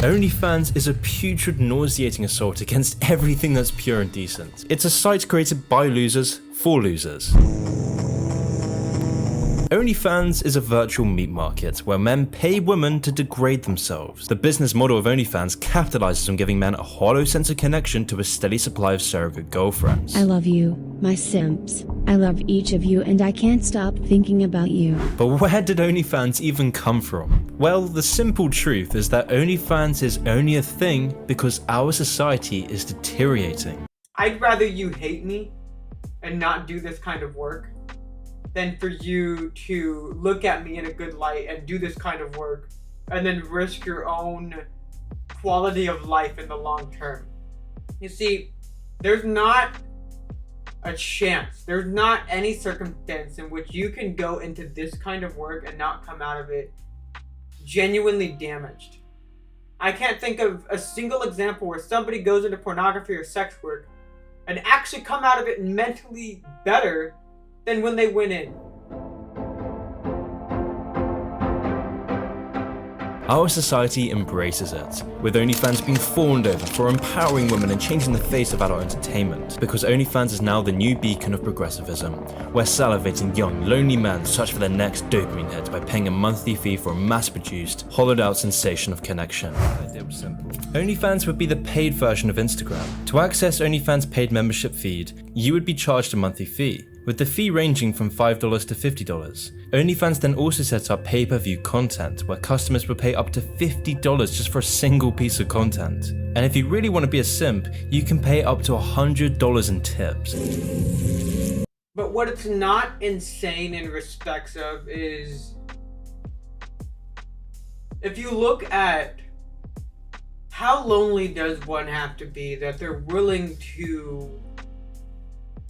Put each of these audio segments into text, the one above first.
OnlyFans is a putrid, nauseating assault against everything that's pure and decent. It's a site created by losers for losers. OnlyFans is a virtual meat market where men pay women to degrade themselves. The business model of OnlyFans capitalizes on giving men a hollow sense of connection to a steady supply of surrogate girlfriends. I love you, my simps. I love each of you and I can't stop thinking about you. But where did OnlyFans even come from? Well, the simple truth is that OnlyFans is only a thing because our society is deteriorating. I'd rather you hate me and not do this kind of work than for you to look at me in a good light and do this kind of work and then risk your own quality of life in the long term. You see, there's not a chance, there's not any circumstance in which you can go into this kind of work and not come out of it genuinely damaged. I can't think of a single example where somebody goes into pornography or sex work and actually come out of it mentally better than when they went in. Our society embraces it, with OnlyFans being fawned over for empowering women and changing the face of adult entertainment, because OnlyFans is now the new beacon of progressivism, where salivating young, lonely men search for their next dopamine hit by paying a monthly fee for a mass-produced, hollowed-out sensation of connection. OnlyFans would be the paid version of Instagram. To access OnlyFans' paid membership feed, you would be charged a monthly fee, with the fee ranging from $5 to $50. OnlyFans then also sets up pay-per-view content, where customers will pay up to $50 just for a single piece of content. And if you really want to be a simp, you can pay up to $100 in tips. But what it's not insane in respects of is, if you look at how lonely does one have to be that they're willing to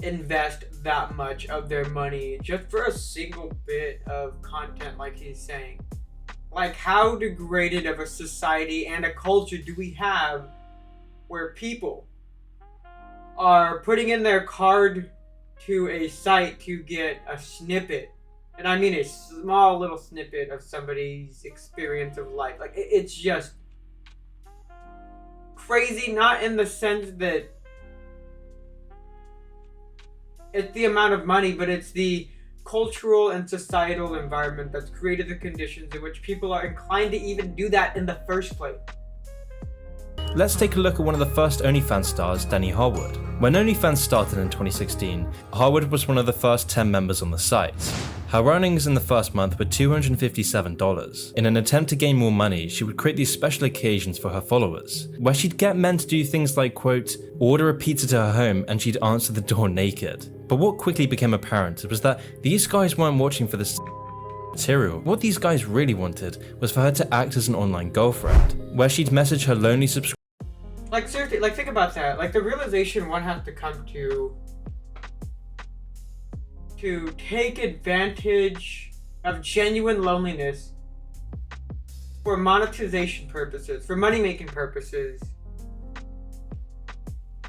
invest that much of their money just for a single bit of content, like he's saying. Like, how degraded of a society and a culture do we have where people are putting in their card to a site to get a snippet, and I mean a small little snippet of somebody's experience of life. Like, it's just crazy, not in the sense that it's the amount of money, but it's the cultural and societal environment that's created the conditions in which people are inclined to even do that in the first place. Let's take a look at one of the first OnlyFans stars, Danny Harwood. When OnlyFans started in 2016, Harwood was one of the first 10 members on the site. Her earnings in the first month were $257. In an attempt to gain more money, she would create these special occasions for her followers, where she'd get men to do things like, quote, order a pizza to her home and she'd answer the door naked. But what quickly became apparent was that these guys weren't watching for this material. What these guys really wanted was for her to act as an online girlfriend, where she'd message her lonely subscribers. Like, seriously, like, think about that. Like, the realization one has to come to take advantage of genuine loneliness for monetization purposes, for money-making purposes,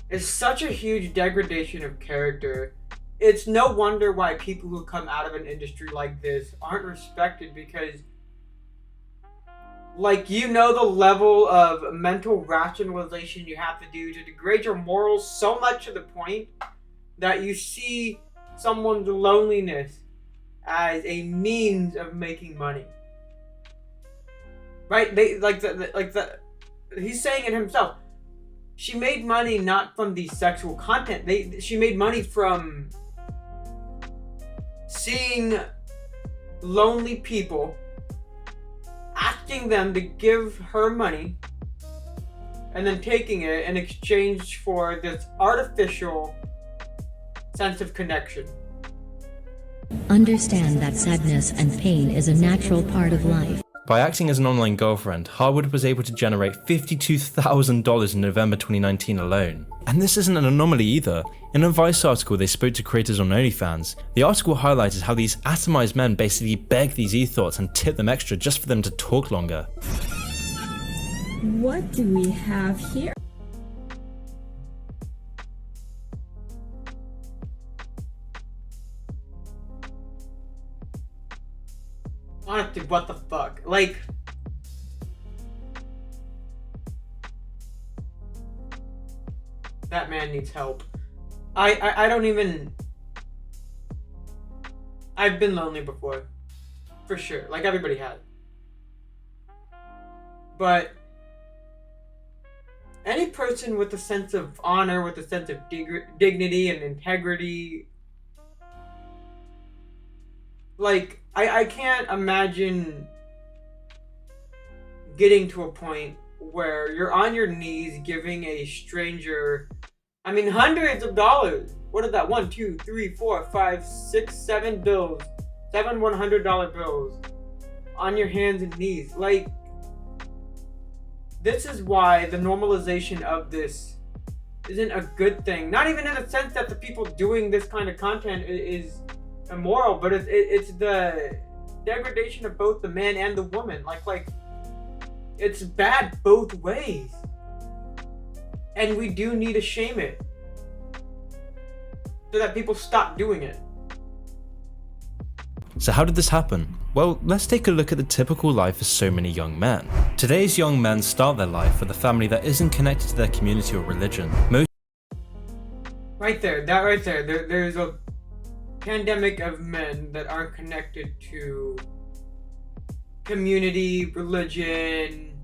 is such a huge degradation of character. It's no wonder why people who come out of an industry like this aren't respected, because, like, you know, the level of mental rationalization you have to do to degrade your morals so much to the point that you see someone's loneliness as a means of making money. Right? He's saying it himself. She made money not from the sexual content. She made money from seeing lonely people, asking them to give her money, and then taking it in exchange for this artificial sense of connection. Understand that sadness and pain is a natural part of life. By acting as an online girlfriend, Harwood was able to generate $52,000 in November 2019 alone. And this isn't an anomaly either. In a Vice article they spoke to creators on OnlyFans, the article highlighted how these atomized men basically beg these ethoughts and tip them extra just for them to talk longer. What do we have here? Honestly, what the fuck? Like, that man needs help. I don't even... I've been lonely before. For sure. Like everybody has. But any person with a sense of honor, with a sense of dignity and integrity, like, I can't imagine getting to a point where you're on your knees giving a stranger, I mean, hundreds of dollars. What is that? 1, 2, 3, 4, 5, 6, 7 bills. 7 $100 bills on your hands and knees. Like, this is why the normalization of this isn't a good thing. Not even in the sense that the people doing this kind of content is immoral, but it's the degradation of both the man and the woman. Like it's bad both ways, and we do need to shame it so that people stop doing it. So how did this happen? Well, let's take a look at the typical life of so many young men. Today's young men start their life with a family that isn't connected to their community or religion. Right there, there's a pandemic of men that aren't connected to community, religion,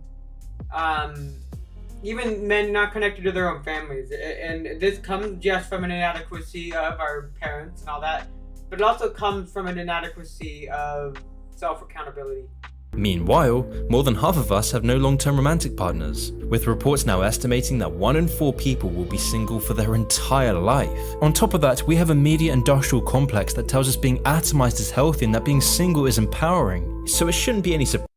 even men not connected to their own families. And this comes just from an inadequacy of our parents and all that, but it also comes from an inadequacy of self-accountability. Meanwhile, more than half of us have no long-term romantic partners, with reports now estimating that 1 in 4 people will be single for their entire life. On top of that, we have a media industrial complex that tells us being atomized is healthy and that being single is empowering, so it shouldn't be any surprise.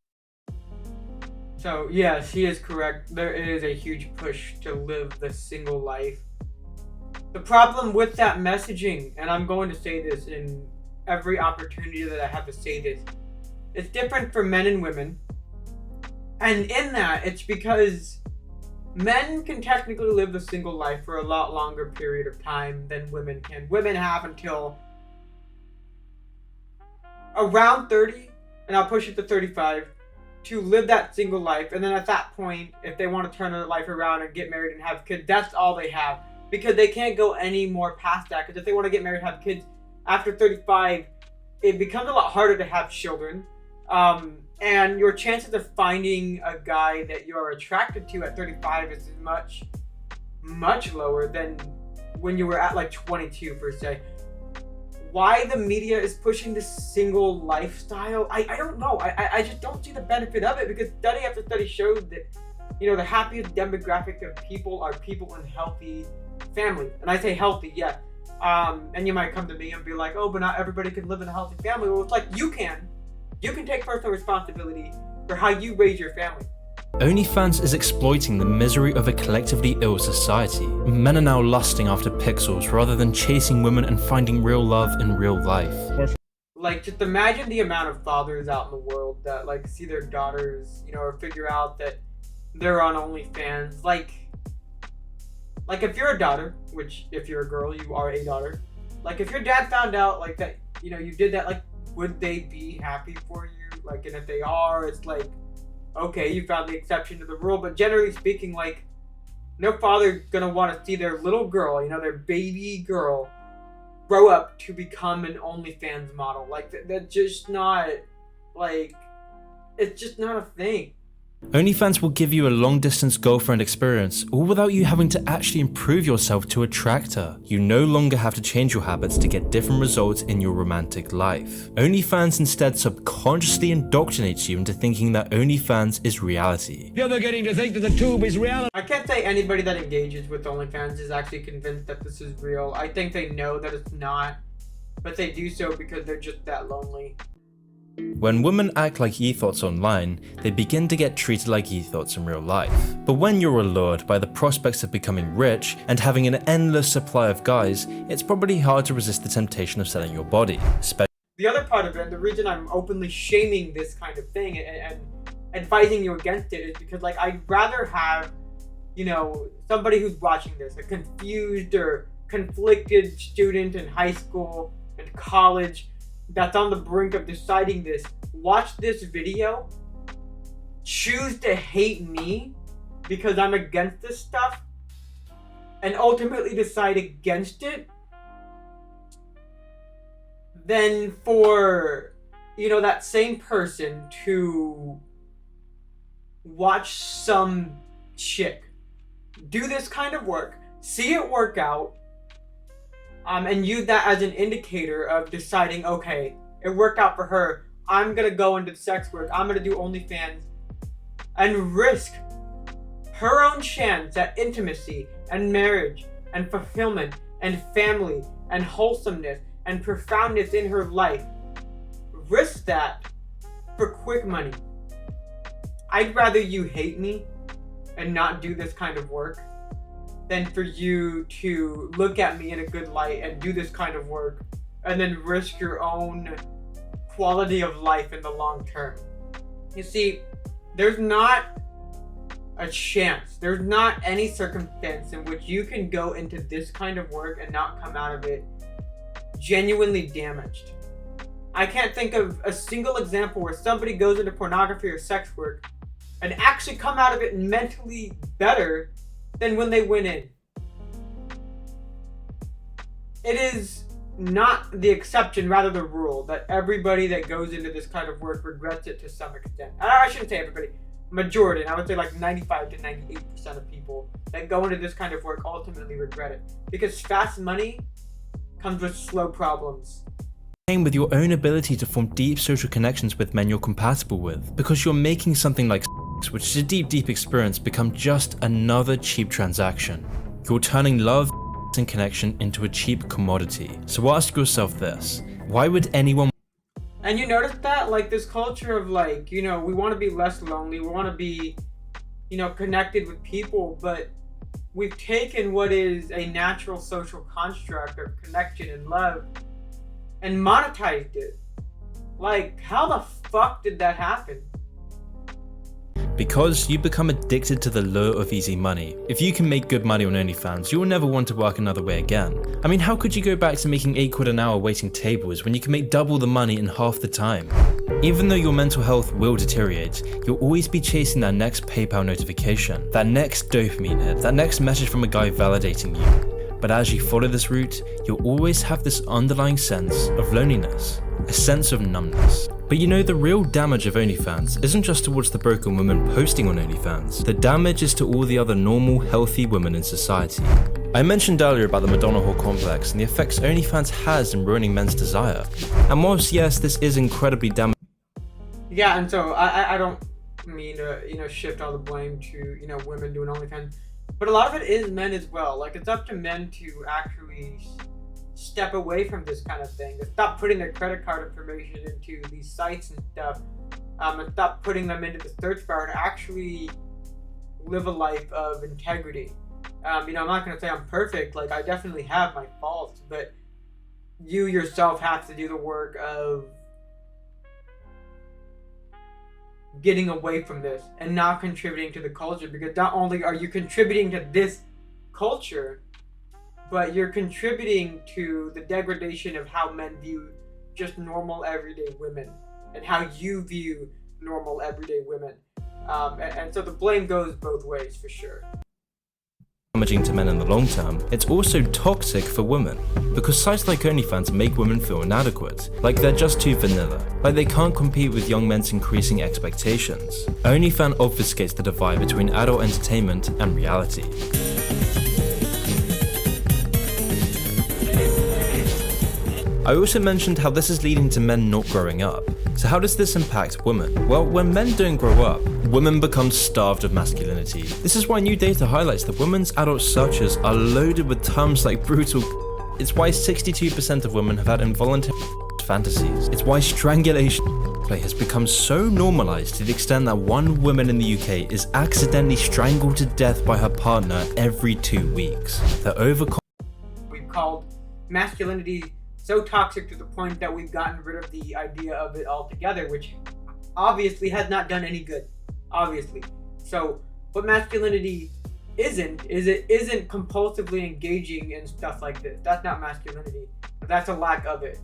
So yes, he is correct. There is a huge push to live the single life. The problem with that messaging, and I'm going to say this in every opportunity that I have to say this, it's different for men and women. And in that, it's because men can technically live the single life for a lot longer period of time than women can. Women have until around 30, and I'll push it to 35, to live that single life. And then at that point, if they want to turn their life around and get married and have kids, that's all they have. Because they can't go any more past that. Because if they want to get married and have kids after 35, it becomes a lot harder to have children. And your chances of finding a guy that you are attracted to at 35 is much, much lower than when you were at like 22 per se. Why the media is pushing this single lifestyle, I don't know. I just don't see the benefit of it, because study after study shows that, you know, the happiest demographic of people are people in healthy families. And I say healthy, yeah. And you might come to me and be like, oh, but not everybody can live in a healthy family. Well, it's like, you can. You can take personal responsibility for how you raise your family. OnlyFans is exploiting the misery of a collectively ill society. Men are now lusting after pixels rather than chasing women and finding real love in real life. Like, just imagine the amount of fathers out in the world that, like, see their daughters, you know, or figure out that they're on OnlyFans. Like, if you're a daughter, which, if you're a girl, you are a daughter. Like, if your dad found out, like, that, you know, you did that, like, would they be happy for you? Like, and if they are, it's like, okay, you found the exception to the rule. But generally speaking, like, no father's gonna want to see their little girl, you know, their baby girl, grow up to become an OnlyFans model. Like, that's just not, like, it's just not a thing. OnlyFans will give you a long-distance girlfriend experience, all without you having to actually improve yourself to attract her. You no longer have to change your habits to get different results in your romantic life. OnlyFans instead subconsciously indoctrinates you into thinking that OnlyFans is reality. You're beginning to think that the tube is reality. I can't say anybody that engages with OnlyFans is actually convinced that this is real. I think they know that it's not, but they do so because they're just that lonely. When women act like ethos online, they begin to get treated like ethos in real life. But when you're allured by the prospects of becoming rich and having an endless supply of guys, it's probably hard to resist the temptation of selling your body. The other part of it, and the reason I'm openly shaming this kind of thing and advising you against it, is because, like, I'd rather have, you know, somebody who's watching this, a confused or conflicted student in high school and college that's on the brink of deciding this, watch this video, choose to hate me because I'm against this stuff, and ultimately decide against it than for, that same person to watch some chick do this kind of work, see it work out, and use that as an indicator of deciding, okay, it worked out for her, I'm gonna go into sex work, I'm gonna do OnlyFans, and risk her own chance at intimacy and marriage and fulfillment and family and wholesomeness and profoundness in her life. Risk that for quick money. I'd rather you hate me and not do this kind of work than for you to look at me in a good light and do this kind of work and then risk your own quality of life in the long term. You see, there's not a chance, there's not any circumstance in which you can go into this kind of work and not come out of it genuinely damaged. I can't think of a single example where somebody goes into pornography or sex work and actually come out of it mentally better than when they went in. It is not the exception, rather the rule, that everybody that goes into this kind of work regrets it to some extent. I shouldn't say everybody, majority, and I would say like 95 to 98% of people that go into this kind of work ultimately regret it. Because fast money comes with slow problems. With your own ability to form deep social connections with men you're compatible with, because you're making something like sex, which is a deep experience, become just another cheap transaction. You're turning love and connection into a cheap commodity. So ask yourself this: why would anyone? And you notice that, like, this culture of like, we want to be less lonely, we want to be, connected with people, but we've taken what is a natural social construct of connection and love and monetized it. Like, how the fuck did that happen? Because you become addicted to the lure of easy money. If you can make good money on OnlyFans, you'll never want to work another way again. I mean, how could you go back to making £8 an hour waiting tables when you can make double the money in half the time? Even though your mental health will deteriorate, you'll always be chasing that next PayPal notification, that next dopamine hit, that next message from a guy validating you. But as you follow this route, you'll always have this underlying sense of loneliness, a sense of numbness. But the real damage of OnlyFans isn't just towards the broken women posting on OnlyFans. The damage is to all the other normal, healthy women in society. I mentioned earlier about the Madonna whore complex and the effects OnlyFans has in ruining men's desire. And whilst yes, this is incredibly damaging. Yeah, and so I don't mean to, shift all the blame to, women doing OnlyFans. But a lot of it is men as well. Like, it's up to men to actually step away from this kind of thing, to stop putting their credit card information into these sites and stuff, and stop putting them into the search bar, and actually live a life of integrity. I'm not going to say I'm perfect. Like, I definitely have my faults, but you yourself have to do the work of getting away from this and not contributing to the culture, because not only are you contributing to this culture, but you're contributing to the degradation of how men view just normal everyday women and how you view normal everyday women. And so the blame goes both ways for sure. Damaging to men in the long term, it's also toxic for women, because sites like OnlyFans make women feel inadequate, like they're just too vanilla, like they can't compete with young men's increasing expectations. OnlyFans obfuscates the divide between adult entertainment and reality. I also mentioned how this is leading to men not growing up. So how does this impact women? Well, when men don't grow up, women become starved of masculinity. This is why new data highlights that women's adult searches are loaded with terms like brutal. It's why 62% of women have had involuntary fantasies. It's why strangulation play has become so normalized to the extent that one woman in the UK is accidentally strangled to death by her partner every 2 weeks. We've called masculinity so toxic to the point that we've gotten rid of the idea of it altogether, which obviously has not done any good. Obviously. So what masculinity isn't, is it isn't compulsively engaging in stuff like this. That's not masculinity. That's a lack of it.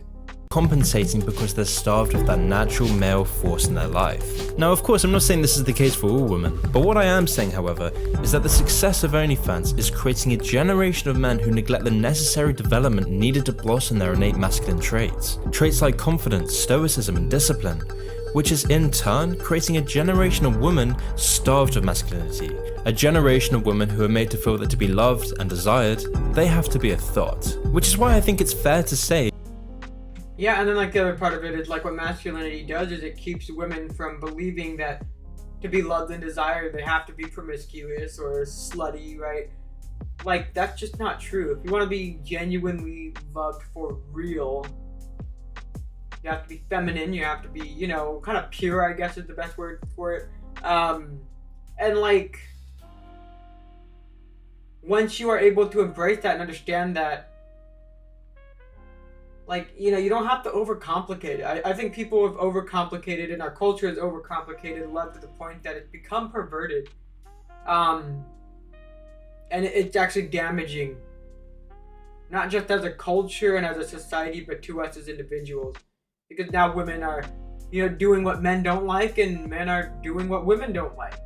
compensating because they're starved of that natural male force in their life. Now, of course, I'm not saying this is the case for all women, but what I am saying, however, is that the success of OnlyFans is creating a generation of men who neglect the necessary development needed to blossom their innate masculine traits. Traits like confidence, stoicism, and discipline, which is in turn creating a generation of women starved of masculinity. A generation of women who are made to feel that to be loved and desired, they have to be a thought. Which is why I think it's fair to say, Yeah, and then like the other part of it is like what masculinity does is it keeps women from believing that to be loved and desired they have to be promiscuous or slutty, right? Like, that's just not true. If you want to be genuinely loved for real, you have to be feminine, you have to be, you know, kind of pure, I guess is the best word for it. And like, once you are able to embrace that and understand that, like, you know, you don't have to overcomplicate it. I think people have overcomplicated, and our culture has overcomplicated love to the point that it's become perverted. And it's actually damaging, not just as a culture and as a society, but to us as individuals. Because now women are, you know, doing what men don't like, and men are doing what women don't like.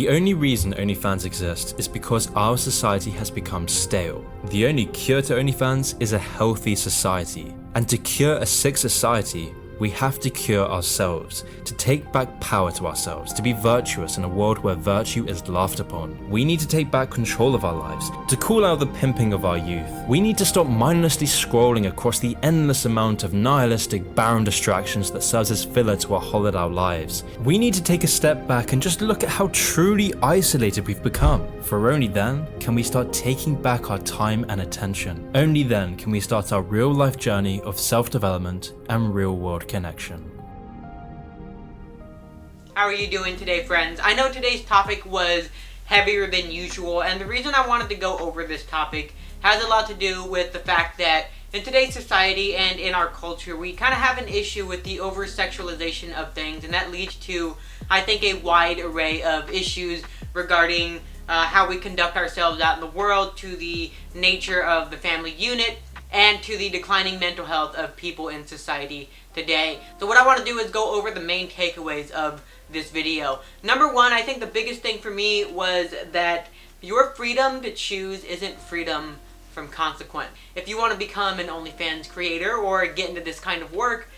the only reason OnlyFans exists is because our society has become stale. The only cure to OnlyFans is a healthy society. And to cure a sick society, we have to cure ourselves, to take back power to ourselves, to be virtuous in a world where virtue is laughed upon. We need to take back control of our lives, to call out the pimping of our youth. We need to stop mindlessly scrolling across the endless amount of nihilistic, barren distractions that serves as filler to our hollowed out lives. We need to take a step back and just look at how truly isolated we've become. For only then can we start taking back our time and attention. Only then can we start our real life journey of self-development and real world connection. How are you doing today, friends? I know today's topic was heavier than usual, and the reason I wanted to go over this topic has a lot to do with the fact that in today's society and in our culture, we kind of have an issue with the over-sexualization of things, and that leads to, I think, a wide array of issues regarding how we conduct ourselves out in the world, to the nature of the family unit, and to the declining mental health of people in society today. So what I want to do is go over the main takeaways of this video. Number one, I think the biggest thing for me was that your freedom to choose isn't freedom from consequence. If you want to become an OnlyFans creator or get into this kind of work,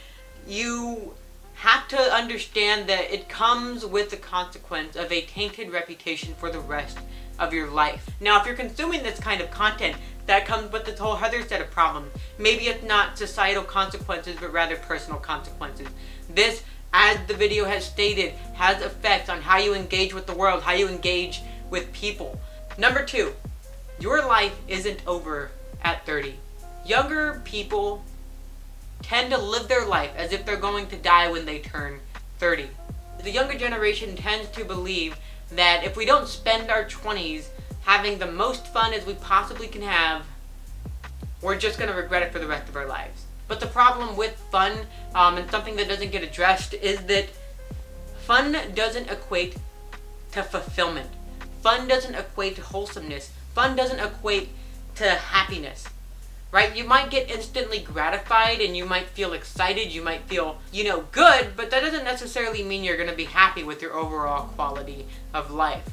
you have to understand that it comes with the consequence of a tainted reputation for the rest of your life. Now, if you're consuming this kind of content, that comes with this whole other set of problems. Maybe it's not societal consequences, but rather personal consequences. This, as the video has stated, has effects on how you engage with the world, how you engage with people. Number two, your life isn't over at 30. Younger people tend to live their life as if they're going to die when they turn 30. The younger generation tends to believe that if we don't spend our 20s having the most fun as we possibly can have, we're just going to regret it for the rest of our lives. But the problem with fun, and something that doesn't get addressed, is that fun doesn't equate to fulfillment. Fun doesn't equate to wholesomeness. Fun doesn't equate to happiness. Right? You might get instantly gratified and you might feel excited, you might feel, good, but that doesn't necessarily mean you're going to be happy with your overall quality of life.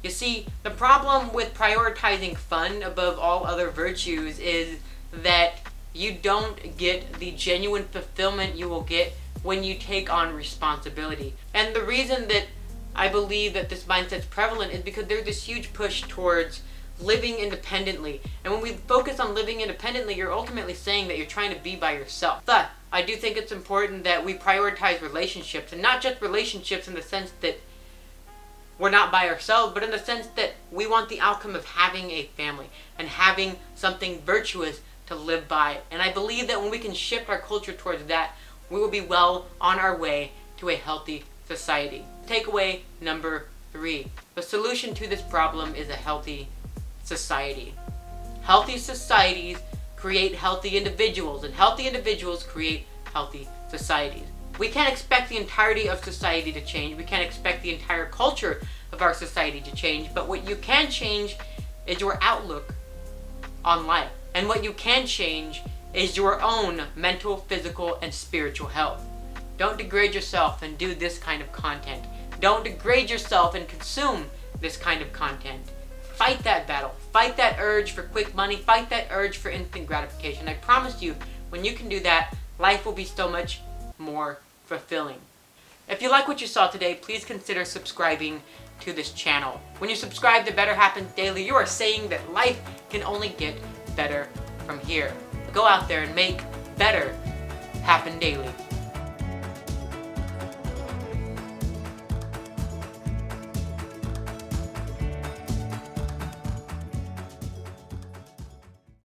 You see, the problem with prioritizing fun above all other virtues is that you don't get the genuine fulfillment you will get when you take on responsibility. And the reason that I believe that this mindset's prevalent is because there's this huge push towards living independently. And when we focus on living independently, you're ultimately saying that you're trying to be by yourself. But I do think it's important that we prioritize relationships, and not just relationships in the sense that we're not by ourselves, but in the sense that we want the outcome of having a family and having something virtuous to live by. And I believe that when we can shift our culture towards that, we will be well on our way to a healthy society. Takeaway number 3. The solution to this problem is a healthy society. Healthy societies create healthy individuals, and healthy individuals create healthy societies. We can't expect the entirety of society to change. We can't expect the entire culture of our society to change, but what you can change is your outlook on life. And what you can change is your own mental, physical, and spiritual health. Don't degrade yourself and do this kind of content. Don't degrade yourself and consume this kind of content. Fight that battle. Fight that urge for quick money. Fight that urge for instant gratification. I promise you, when you can do that, life will be so much more fulfilling. If you like what you saw today, please consider subscribing to this channel. When you subscribe to Better Happens Daily, you are saying that life can only get better from here. Go out there and make better happen daily.